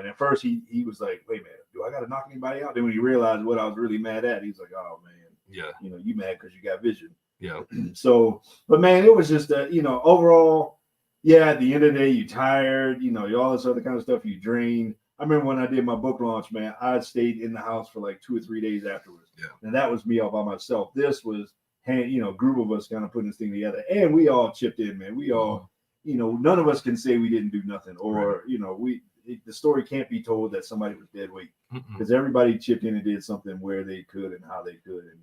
And at first he was like, wait a minute, do I got to knock anybody out? Then when he realized what I was really mad at, he's like, oh man, yeah, you mad because you got vision. yeah. So, but man, it was just overall, yeah. At the end of the day, you tired, all this other kind of stuff. You drained. I remember when I did my book launch, man, I stayed in the house for like 2 or 3 days afterwards. Yeah. And that was me all by myself. This was, group of us kind of putting this thing together, and we all chipped in, man. We all, none of us can say we didn't do nothing, or the story can't be told that somebody was dead weight, because everybody chipped in and did something where they could and how they could, and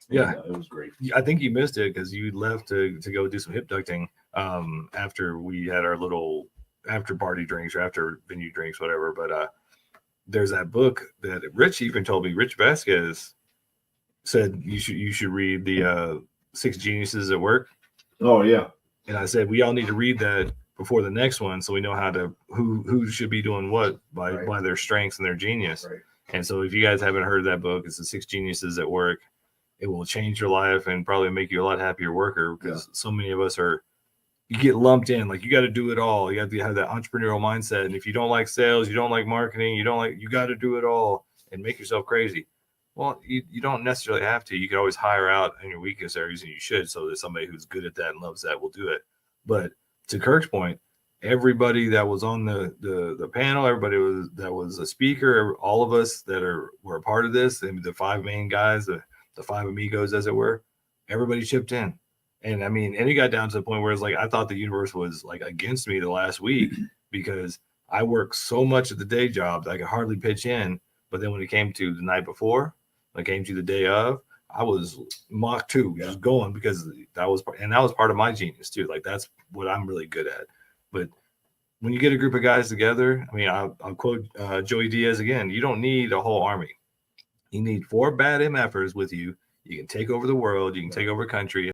it was great. I think you missed it because you left to go do some hip ducting after we had our little after party drinks or after venue drinks, whatever. But there's that book that Rich even told me. Rich Vasquez said you should read the 6 Geniuses at Work. Oh yeah. And I said we all need to read that before the next one, so we know how to who should be doing what by their strengths and their genius. Right. And so if you guys haven't heard that book, it's the 6 Geniuses at Work. It will change your life and probably make you a lot happier worker, because so many of us you get lumped in, like you got to do it all. You have to have that entrepreneurial mindset. And if you don't like sales, you don't like marketing, you got to do it all and make yourself crazy. Well, you don't necessarily have to. You can always hire out in your weakest areas, and you should, so that somebody who's good at that and loves that will do it. But to Kirk's point, everybody that was on the panel, everybody that was a speaker, all of us that were a part of this, and the 5 main guys, the 5 amigos, as it were, everybody chipped in. And I mean, and it got down to the point where it's like, I thought the universe was like against me the last week, because I worked so much at the day job that I could hardly pitch in. But then when it came to the night before, when it came to the day of, I was Mach 2, just going, because that was part of my genius too. Like, that's what I'm really good at. But when you get a group of guys together, I mean, I'll quote Joey Diaz again. You don't need a whole army. You need 4 bad MFers with you. You can take over the world. You can take over a country.